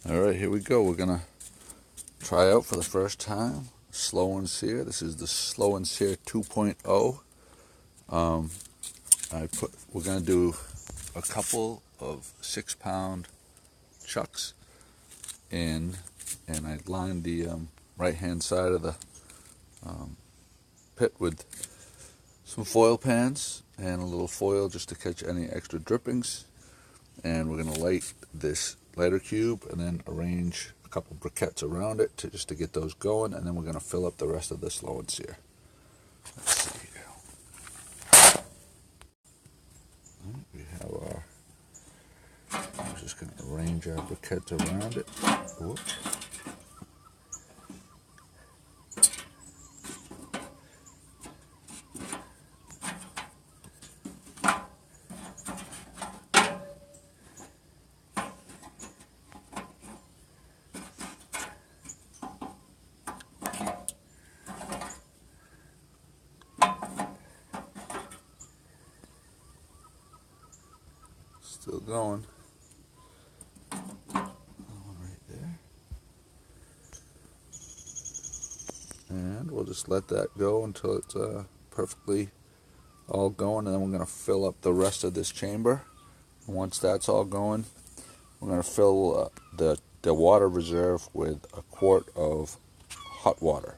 Alright, here we go. We're gonna try out for the first time Slow and Sear. This is the Slow and Sear 2.0. We're gonna do a couple of 6-pound chucks in, and I lined the right hand side of the pit with some foil pans and a little foil just to catch any extra drippings. And we're gonna light this lighter cube and then arrange a couple briquettes around it just to get those going, and then we're going to fill up the rest of the Slow and Sear. Let's see here. We have our, I'm just going to arrange our briquettes around it. Whoops. Still going. Right there. And we'll just let that go until it's perfectly all going, and then we're going to fill up the rest of this chamber. And once that's all going, we're going to fill the water reserve with a quart of hot water.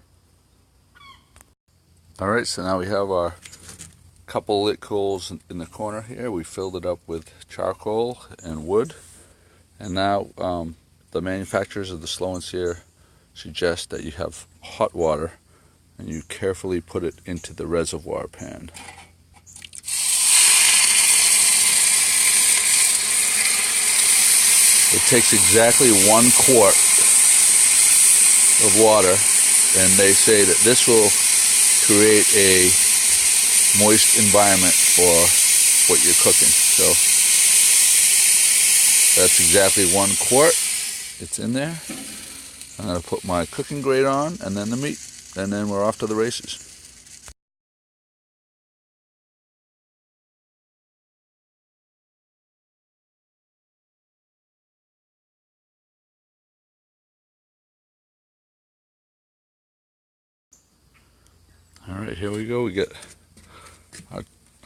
Alright, so now we have our couple lit coals in the corner here. We filled it up with charcoal and wood, and now the manufacturers of the Slow and Sear suggest that you have hot water and you carefully put it into the reservoir pan. It takes exactly 1 quart of water, and they say that this will create a moist environment for what you're cooking. So that's exactly 1 quart. It's in there. I'm going to put my cooking grate on, and then the meat, and then we're off to the races. Alright, here we go. We get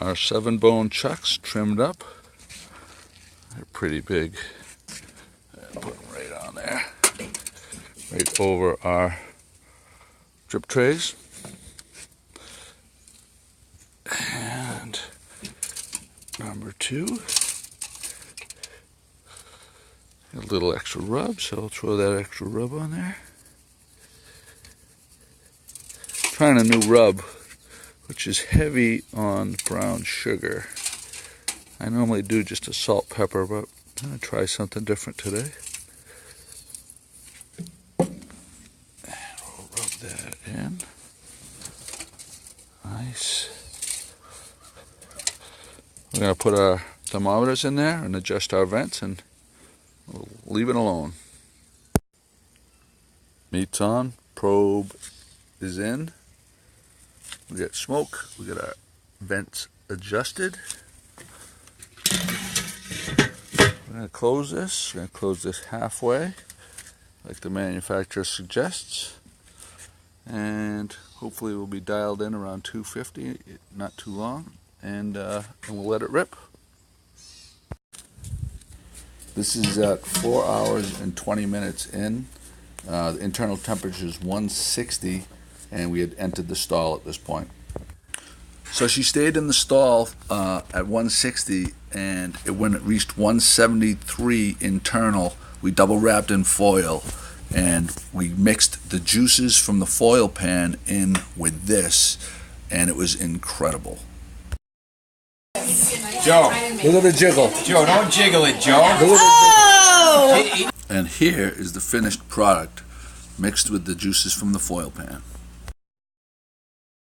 our 7-bone chucks trimmed up. They're pretty big. Put them right on there, right over our drip trays. And number 2, a little extra rub, so I'll throw that extra rub on there. Trying a new rub, which is heavy on brown sugar. I normally do just a salt, pepper, but I'm going to try something different today. And we'll rub that in. Nice. We're going to put our thermometers in there and adjust our vents, and we'll leave it alone. Meat's on, probe is in. We got smoke, we got our vents adjusted. We're going to close this. We're going to close this halfway, like the manufacturer suggests. And hopefully we'll be dialed in around 250, not too long, and we'll let it rip. This is at 4 hours and 20 minutes in. The internal temperature is 160. And we had entered the stall at this point. So she stayed in the stall at 160, and when it reached 173 internal, we double wrapped in foil, and we mixed the juices from the foil pan in with this, and it was incredible. Joe, Look at the jiggle. Joe, don't jiggle it, Joe. And here is the finished product, mixed with the juices from the foil pan.